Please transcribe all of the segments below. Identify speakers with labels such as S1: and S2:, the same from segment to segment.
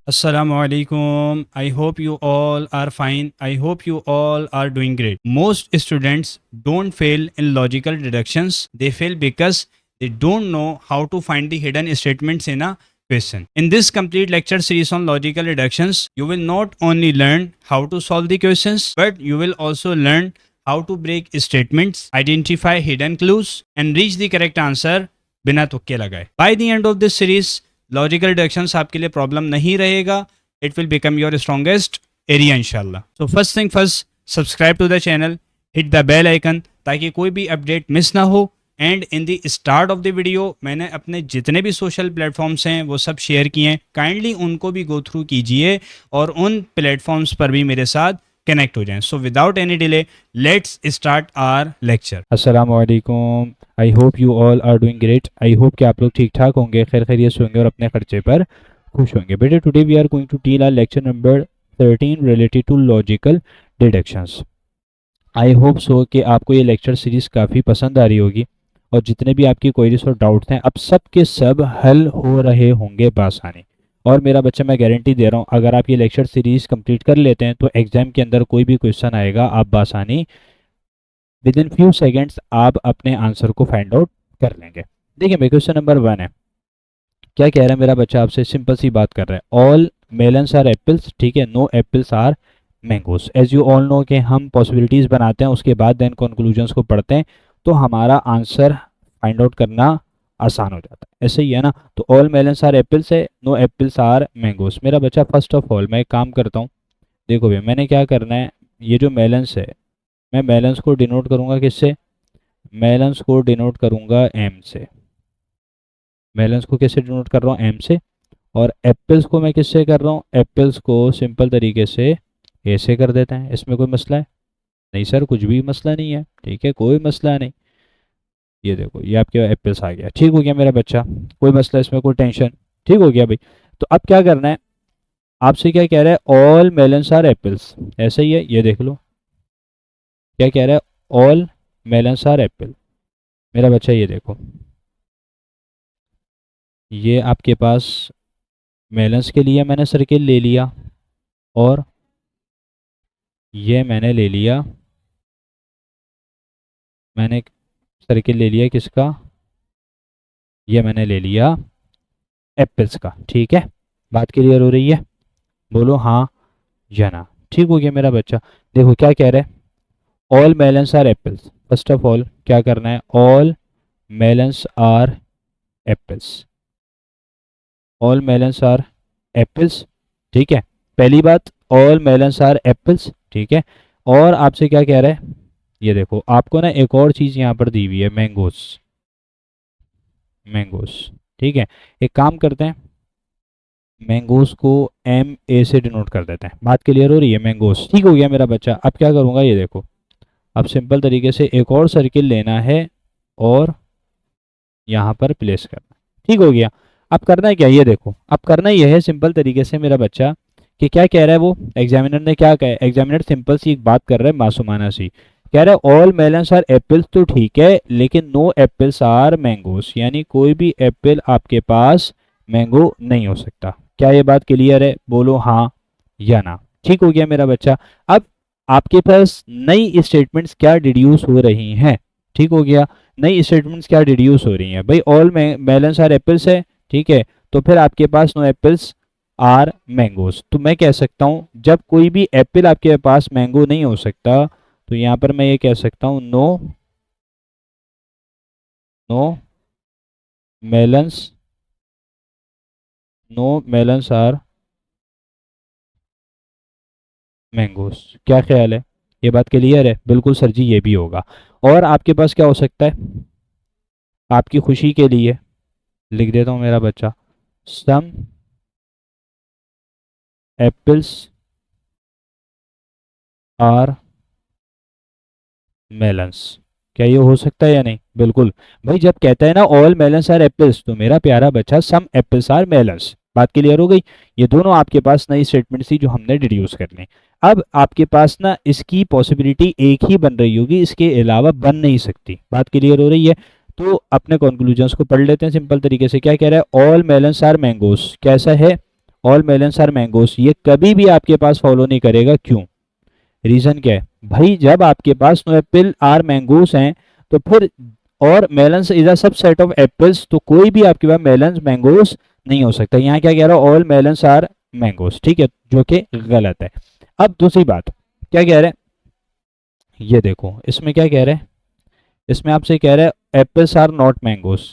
S1: Assalamualaikum. I hope you all are fine. I hope you all are doing great. Most students don't fail in logical deductions. They fail because they don't know how to find the hidden statements in a question. In this complete lecture series on logical deductions, you will not only learn how to solve the questions, but you will also learn how to break statements, identify hidden clues, and reach the correct answer बिना तुक्के लगाए. By the end of this series, logical deductions आपके लिए problem नहीं रहेगा. It will become your strongest area इंशाल्लाह. So first thing first, subscribe to the channel, hit the bell icon ताकि कोई भी अपडेट मिस ना हो. And in the start of the video मैंने अपने जितने भी सोशल प्लेटफॉर्म्स हैं वो सब शेयर किए हैं. काइंडली उनको भी गो थ्रू कीजिए और उन प्लेटफॉर्म्स पर भी मेरे साथ कनेक्ट हो जाएं. So without any delay let's start our lecture. अस्सलाम वालेकुम. I hope you all are doing great. I hope कि आप लोग ठीक ठाक होंगे, खैर खैरियत से होंगे और अपने खर्चे पर खुश होंगे. बेटे today we are going to till our lecture number 13 related to logical deductions. I hope so कि आपको ये लेक्चर सीरीज़ काफ़ी पसंद आ रही होगी और जितने भी आपकी क्वेरीज और डाउट्स हैं अब सब के सब हल हो रहे होंगे बआसानी. और मेरा बच्चा मैं गारंटी दे रहा हूँ अगर आप ये लेक्चर सीरीज़ कंप्लीट कर लेते हैं तो एग्ज़ाम के अंदर कोई भी क्वेश्चन आएगा आप बआसानी विद इन फ्यू सेकेंड्स आप अपने आंसर को फाइंड आउट कर लेंगे. देखिए मेरा क्वेश्चन नंबर 1 है. क्या कह रहा है मेरा बच्चा आपसे? सिंपल सी बात कर रहा है. ऑल मेलन्स आर एप्पल्स, ठीक है, no apples are mangoes. As you all know कि हम पॉसिबिलिटीज़ बनाते हैं उसके बाद देन कंक्लूजन्स को पढ़ते हैं तो हमारा आंसर फाइंड आउट करना आसान हो जाता है. ऐसे ही है ना. तो ऑल मेलन्स आर एप्पल्स है, नो एप्पल्स आर मैंगोस. मेरा बच्चा फर्स्ट ऑफ ऑल मैं एक काम करता हूँ. देखो भैया मैंने क्या करना है, ये जो मेलन्स है मैं मेलन्स को डिनोट करूंगा किससे? मेलन्स को डिनोट करूंगा एम से. मेलन्स को किससे डिनोट कर रहा हूँ? एम से. और एप्पल्स को मैं किससे कर रहा हूँ? एप्पल्स को सिंपल तरीके से ए से कर देते हैं. इसमें कोई मसला है? नहीं सर कुछ भी मसला नहीं है. ठीक है कोई मसला नहीं. ये देखो ये आपके एप्पल्स आ गया. ठीक हो गया मेरा बच्चा, कोई मसला इसमें, कोई टेंशन. ठीक हो गया भाई. तो अब क्या करना है आपसे, क्या कह रहा है? All melons are apples. ऐसा ही है, ये देख लो क्या कह रहा है? All melons are apple. मेरा बच्चा ये देखो ये आपके पास मेलन्स के लिए मैंने सर्किल ले लिया और ये मैंने ले लिया, मैंने सर्किल ले लिया किसका? ये मैंने ले लिया एप्पल्स का. ठीक है बात क्लियर हो रही है? बोलो हाँ या ना. ठीक हो गया मेरा बच्चा. देखो क्या कह रहा है? All melons are apples. First of all क्या करना है? All melons are apples. All melons are apples. ठीक है पहली बात ऑल मेलन्स आर एप्पल्स. ठीक है. और आपसे क्या कह रहा है? ये देखो आपको ना एक और चीज़ यहाँ पर दी हुई है, मैंगोस. मैंगोस. ठीक है एक काम करते हैं मैंगोस को एम ए से डिनोट कर देते हैं. बात क्लियर हो रही है? मैंगोस. ठीक हो गया मेरा बच्चा. अब क्या करूँगा ये देखो, अब सिंपल तरीके से एक और सर्किल लेना है और यहाँ पर प्लेस करना. ठीक हो गया. अब करना है क्या? ये देखो अब करना यह है सिंपल तरीके से मेरा बच्चा कि क्या कह रहा है वो एग्जामिनर ने क्या कहा है? एग्जामिनर सिंपल सी एक बात कर रहा है मासूमाना सी. कह रहा है ऑल मेलन्स आर एप्पल्स तो ठीक है लेकिन नो एप्पल्स आर मैंगोस, यानी कोई भी एप्पल आपके पास मैंगो नहीं हो सकता. क्या ये बात क्लियर है? बोलो हाँ या ना. ठीक हो गया मेरा बच्चा. अब आपके पास नई स्टेटमेंट्स क्या डिड्यूस हो रही हैं? ठीक हो गया. नई स्टेटमेंट्स क्या डिड्यूस हो रही हैं भाई? ऑल मेलन्स आर एप्पल्स है. ठीक है तो फिर आपके पास नो एप्पल्स आर मैंगोस. तो मैं कह सकता हूं जब कोई भी एप्पल आपके पास मैंगो नहीं हो सकता तो यहां पर मैं ये कह सकता हूं नो मेलन्स आर मैंगोस. क्या ख्याल है? ये बात क्लियर है? बिल्कुल सर जी ये भी होगा. और आपके पास क्या हो सकता है? आपकी खुशी के लिए लिख देता हूं मेरा बच्चा, सम एप्पल्स आर मेलन्स. क्या ये हो सकता है या नहीं? बिल्कुल भाई. जब कहता है ना ऑल मेलन्स आर एप्पल्स तो मेरा प्यारा बच्चा सम एप्पल्स आर मेलन्स. बात क्लियर हो गई? ये दोनों आपके पास नई स्टेटमेंट थी जो हमने डिड्यूस कर ली. अब आपके पास ना इसकी पॉसिबिलिटी एक ही बन रही होगी, इसके अलावा बन नहीं सकती. बात क्लियर हो रही है? तो अपने कंक्लूजन्स को पढ़ लेते हैं सिंपल तरीके से. क्या कह रहा है? All melons are mangoes. कैसा है?
S2: ऑल मेलन्स आर मैंगोस, ये कभी भी आपके पास फॉलो नहीं करेगा। क्यों? रीजन क्या है भाई? जब आपके पास नो एप्पल आर मैंगोस हैं तो फिर और melons is a subset of apples, तो कोई भी आपके पास मेलन्स मैंगोस नहीं हो सकता। यहाँ क्या कह रहा है? ऑल मेलन्स आर मैंगोस, ठीक है, जो कि गलत है। अब दूसरी बात क्या कह रहे हैं, ये देखो इसमें क्या कह रहे हैं, इसमें आपसे कह रहे हैं एप्पल्स आर नॉट मैंगोस।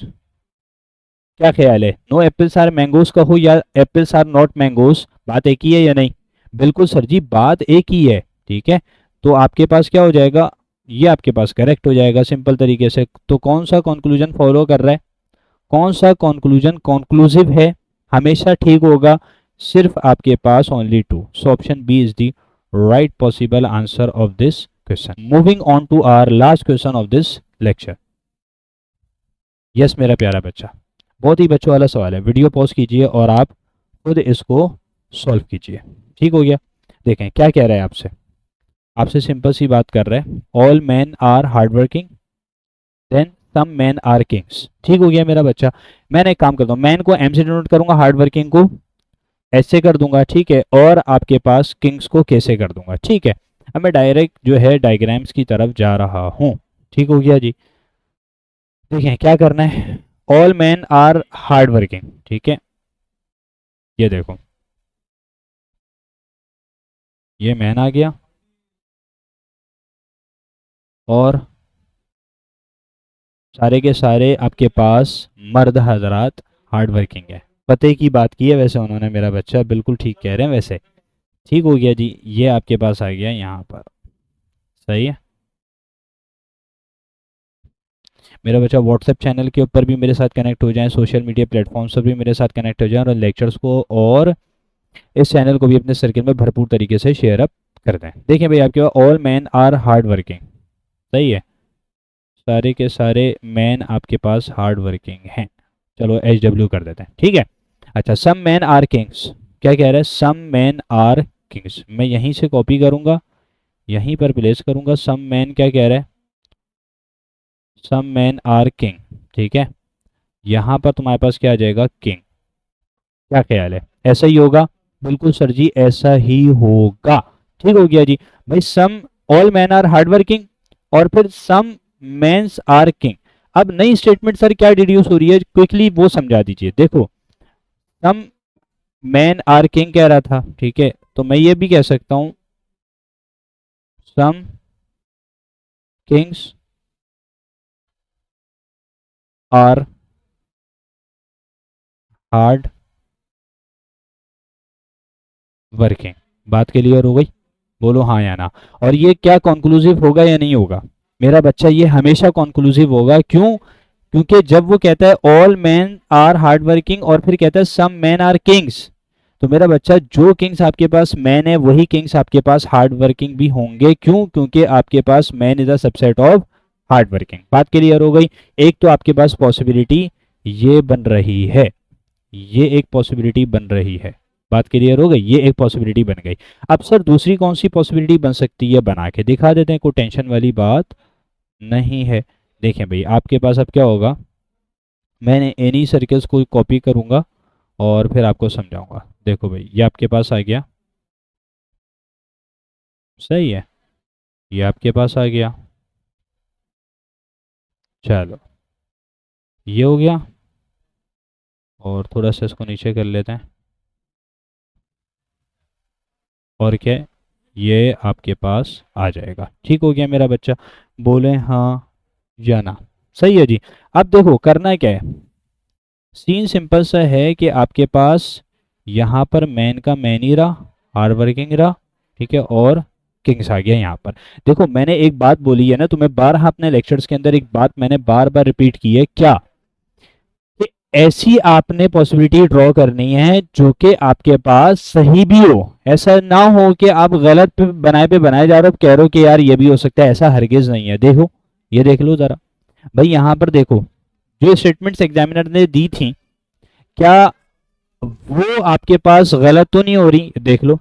S2: क्या ख्याल है, नो एप्पल्स आर मैंगोस कहो या एप्पल्स आर नॉट मैंगोस, बात एक ही है या नहीं? बिल्कुल सर जी, बात एक ही है, ठीक है। तो आपके पास क्या हो जाएगा, ये आपके पास करेक्ट हो जाएगा सिंपल तरीके से। तो कौन सा कंक्लूजन फॉलो कर रहा है, कौन सा कंक्लूजन कंक्लूसिव है, हमेशा ठीक होगा, सिर्फ आपके पास only two. So option B is the right possible answer of this question. Moving on to our last question of this lecture. Yes मेरा प्यारा बच्चा, बहुत ही बच्चों वाला सवाल है, वीडियो पॉज कीजिए और आप खुद इसको सॉल्व कीजिए। ठीक हो गया? देखें क्या कह रहा है आपसे, आपसे सिंपल सी बात कर रहा है, all man are hard working then some man are kings. ठीक हो गया मेरा बच्चा? मैंने एक काम करता हूँ, मैन को एम से डिनोट करूंगा, हार्ड वर्किंग को ऐसे कर दूंगा, ठीक है, और आपके पास किंग्स को कैसे कर दूंगा, ठीक है। अब मैं डायरेक्ट जो है डायग्राम्स की तरफ जा रहा हूँ। ठीक हो गया जी? देखें क्या करना है, all man are hard working, ठीक है, ये देखो ये मैन आ गया और सारे के सारे आपके पास मर्द हजरात हार्ड वर्किंग है। पते की बात की है वैसे उन्होंने मेरा बच्चा, बिल्कुल ठीक कह रहे हैं वैसे। ठीक हो गया जी, ये आपके पास आ गया यहाँ पर, सही है मेरा बच्चा। व्हाट्सएप चैनल के ऊपर भी मेरे साथ कनेक्ट हो जाएं, सोशल मीडिया प्लेटफॉर्म्स पर भी मेरे साथ कनेक्ट हो जाएं और लेक्चर्स को और इस चैनल को भी अपने सर्किल में भरपूर तरीके से शेयर अप कर दें। देखिए भाई आपके पास all man are hard working, सही है, सारे के सारे मैन आपके पास हार्ड वर्किंग हैं। चलो HW कर देते हैं, ठीक है। अच्छा, सम मैन आर किंग्स, क्या कह रहा है, सम मैन आर किंग्स, मैं यहीं से कॉपी करूंगा, यहीं पर प्लेस करूंगा। सम मैन क्या कह रहा है, सम मैन आर किंग, ठीक है, यहाँ पर तुम्हारे पास क्या आ जाएगा, किंग। क्या ख्याल है, ऐसा ही होगा? बिल्कुल सर जी, ऐसा ही होगा। ठीक हो गया जी भाई, some all man are hard working और फिर सम मेंस आर किंग। अब नई स्टेटमेंट सर क्या डिड्यूस हो रही है, क्विकली वो समझा दीजिए। देखो सम मैन आर किंग कह रहा था, ठीक है, तो मैं ये भी कह सकता हूं सम किंग्स आर हार्ड वर्किंग। बात क्लियर हो गई? बोलो हाँ या ना। और ये क्या कंक्लूसिव होगा या नहीं होगा मेरा बच्चा? ये हमेशा कंक्लूसिव होगा। क्यों? क्योंकि जब वो कहता है all man are hard working और फिर कहता है सम मैन आर किंग्स, तो मेरा बच्चा जो किंग्स आपके पास मैन है वही किंग्स आपके पास हार्ड वर्किंग भी होंगे। क्यों? क्योंकि आपके पास man is a subset of hard working. बात क्लियर हो गई? एक तो आपके पास पॉसिबिलिटी ये बन रही है, ये एक पॉसिबिलिटी बन रही है। बात क्लियर हो गई? ये एक पॉसिबिलिटी बन गई। अब सर दूसरी कौन सी पॉसिबिलिटी बन सकती है, बना के दिखा देते हैं, कोई टेंशन वाली बात नहीं है। देखें भाई आपके पास अब क्या होगा, मैंने एनी सर्कल्स को कॉपी करूंगा और फिर आपको समझाऊंगा। देखो भाई ये आपके पास आ गया, सही है, ये आपके पास आ गया, चलो ये हो गया और थोड़ा सा इसको नीचे कर लेते हैं। और क्या है? ये आपके पास आ जाएगा। ठीक हो गया मेरा बच्चा? बोले हाँ या ना? सही है जी। अब देखो करना क्या है, सीन सिंपल सा है कि आपके पास यहाँ पर मैन का मैन ही रहा, हार्ड वर्किंग रहा, ठीक है, और किंग्स आ गया यहाँ पर। देखो मैंने एक बात बोली है ना, तो मैं बार अपने लेक्चर्स के अंदर एक बात मैंने बार बार रिपीट की है, क्या कि ऐसी आपने पॉसिबिलिटी ड्रॉ करनी है जो कि आपके पास सही भी हो। ऐसा ना हो कि आप गलत पे बनाए जा रहे हो, कह रहे हो कि यार ये भी हो सकता है, ऐसा हरगिज नहीं है। देखो ये देख लो जरा भाई, यहाँ पर देखो जो स्टेटमेंट्स एग्जामिनर ने दी थी, क्या वो आपके पास गलत तो नहीं हो रही? देख लो,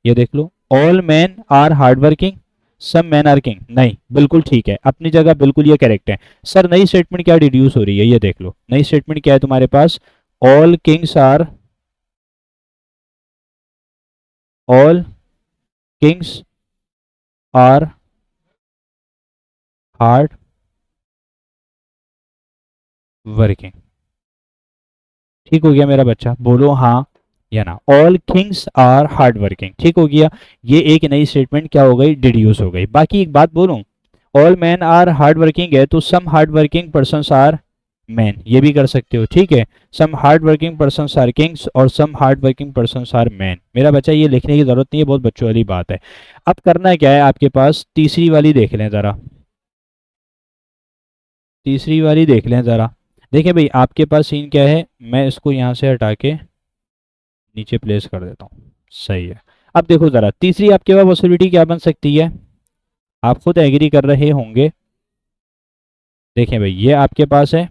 S2: ये देख लो, all man are hard working सब मैन आर किंग, नहीं बिल्कुल ठीक है, अपनी जगह बिल्कुल ये करेक्ट है। सर नई स्टेटमेंट क्या डिड्यूस हो रही है, ये देख लो, नई स्टेटमेंट क्या है तुम्हारे पास, all kings are all kings are hard working. ठीक हो गया मेरा बच्चा, बोलो हाँ या ना। All kings are hard working, ठीक हो गया। ये एक नई स्टेटमेंट क्या हो गई, डिड्यूस हो गई। बाकी एक बात बोलूं, all man are hard working है तो some hard working persons are man, ये भी कर सकते हो, ठीक है। Some hard working persons are kings और some hard working persons are man. मेरा बच्चा ये लिखने की जरूरत नहीं है, बहुत बच्चों वाली बात है। अब करना क्या है आपके पास, तीसरी वाली देख लें जरा, तीसरी वाली देख लें जरा। देखिए भाई आपके पास सीन क्या है, मैं इसको यहाँ से हटा के नीचे प्लेस कर देता हूँ, सही है। अब देखो जरा तीसरी आपके पास पॉसिबिलिटी क्या बन सकती है, आप खुद एग्री कर रहे होंगे। देखें भाई ये आपके पास है,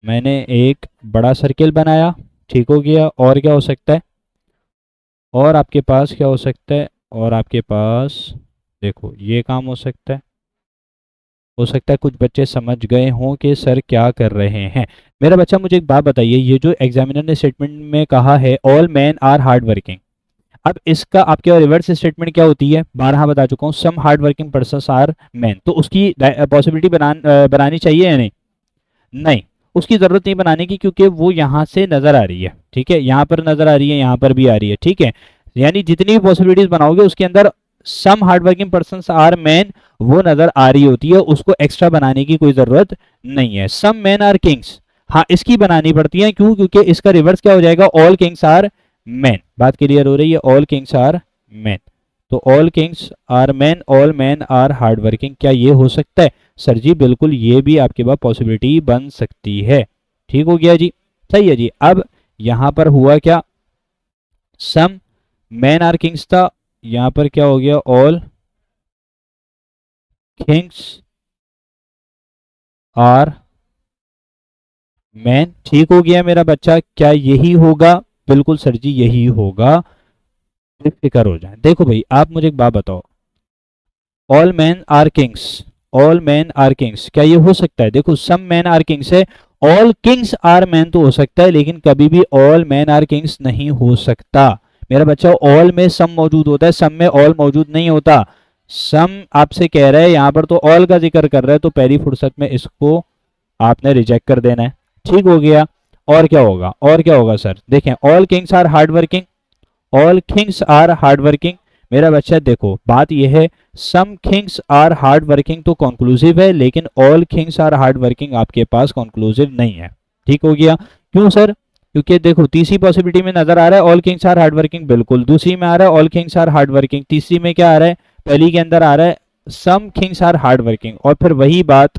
S2: मैंने एक बड़ा सर्किल बनाया, ठीक हो गया। और क्या हो सकता है, और आपके पास क्या हो सकता है, और आपके पास देखो ये काम हो सकता है कुछ बच्चे समझ गए हों कि सर क्या कर रहे हैं। मेरा बच्चा मुझे एक बात बताइए, ये जो एग्जामिनर ने स्टेटमेंट में कहा है all man are hard working, अब इसका आपके रिवर्स स्टेटमेंट क्या होती है, 12 बता चुका हूँ, some hard working persons are man. तो उसकी पॉसिबिलिटी बनानी चाहिए या नहीं, नहीं उसकी जरूरत नहीं बनाने की, क्योंकि वो यहाँ से नजर आ रही है, ठीक है, यहाँ पर नजर आ रही है, यहाँ पर भी आ रही है, ठीक है। यानी जितनी भी पॉसिबिलिटीज बनाओगे उसके अंदर some hard working persons are man वो नजर आ रही होती है, उसको एक्स्ट्रा बनाने की कोई जरूरत नहीं है। सम मैन आर किंग्स, हाँ इसकी बनानी पड़ती है, क्यों, क्योंकि इसका रिवर्स क्या हो जाएगा, ऑल किंग्स आर मैन। बात क्लियर हो रही है, ऑल किंग्स आर मैन। तो all kings are man, all man are hard working, क्या ये हो सकता है, सर जी बिल्कुल ये भी आपके पास पॉसिबिलिटी बन सकती है। ठीक हो गया जी, सही है जी। अब यहां पर हुआ क्या, सम मैन आर किंग्स था, यहां पर क्या हो गया, ऑल किंग्स आर मैन। ठीक हो गया मेरा बच्चा, क्या यही होगा, बिल्कुल सर जी यही होगा, बेफिक्र हो जाए। देखो भाई आप मुझे एक बात बताओ, all man are kings, all man are kings, क्या ये हो सकता है, देखो सम मैन आर किंग्स है, ऑल किंग्स आर मैन तो हो सकता है, लेकिन कभी भी ऑल मैन आर किंग्स नहीं हो सकता। मेरा बच्चा ऑल में सम मौजूद होता है, सम में ऑल मौजूद नहीं होता। सम आपसे कह रहा है, यहां पर तो ऑल का जिक्र कर रहा है, तो पहली फुर्सत में इसको आपने रिजेक्ट कर देना है। ठीक हो गया। और क्या होगा, और क्या होगा सर, देखें all kings are hard working, all kings are hard working. मेरा बच्चा देखो बात यह है, some kings are hard working तो कंक्लूसिव है, लेकिन all kings are hard working आपके पास कंक्लूसिव नहीं है। ठीक हो गया, क्यों सर, क्योंकि देखो तीसरी पॉसिबिलिटी में नजर आ रहा है all kings are hard working, बिल्कुल, दूसरी में आ रहा है all kings are hard working, तीसरी में क्या आ रहा है, पहली के अंदर आ रहा है some kings are hard working. और फिर वही बात,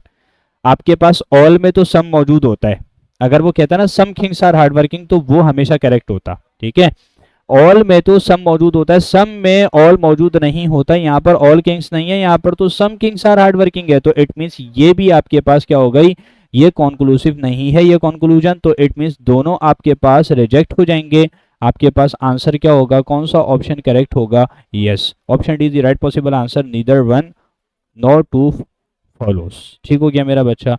S2: आपके पास ऑल में तो सम मौजूद होता है, अगर वो कहता है ना सम किंग्स आर हार्ड वर्किंग, तो वो हमेशा करेक्ट होता, ठीक है। ऑल में तो सम मौजूद होता है, सम में ऑल मौजूद नहीं होता, यहाँ पर ऑल किंग्स नहीं है, यहाँ पर तो सम किंग्स आर हार्ड वर्किंग है, तो इट मींस ये भी आपके पास क्या हो गई, ये कॉन्क्लूसिव नहीं है ये कंक्लूजन, तो इट मींस दोनों आपके पास रिजेक्ट हो जाएंगे। आपके पास आंसर क्या होगा, कौन सा ऑप्शन करेक्ट होगा, yes option D is the right possible answer, neither one nor two follows. ठीक हो गया मेरा बच्चा।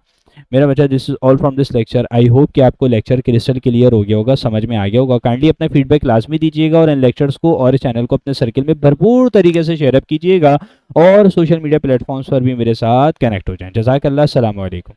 S2: मेरा बच्चा this is all from this lecture, I hope कि आपको लेक्चर क्रिस्टल क्लियर हो गया होगा, समझ में आ गया होगा। काइंडली अपना फीडबैक लाजमी दीजिएगा और इन लेक्चर्स को और इस चैनल को अपने सर्किल में भरपूर तरीके से शेयर अप कीजिएगा और सोशल मीडिया प्लेटफॉर्म्स पर भी मेरे साथ कनेक्ट हो जाएं। जज़ाकल्लाह, अस्सलाम वालेकुम।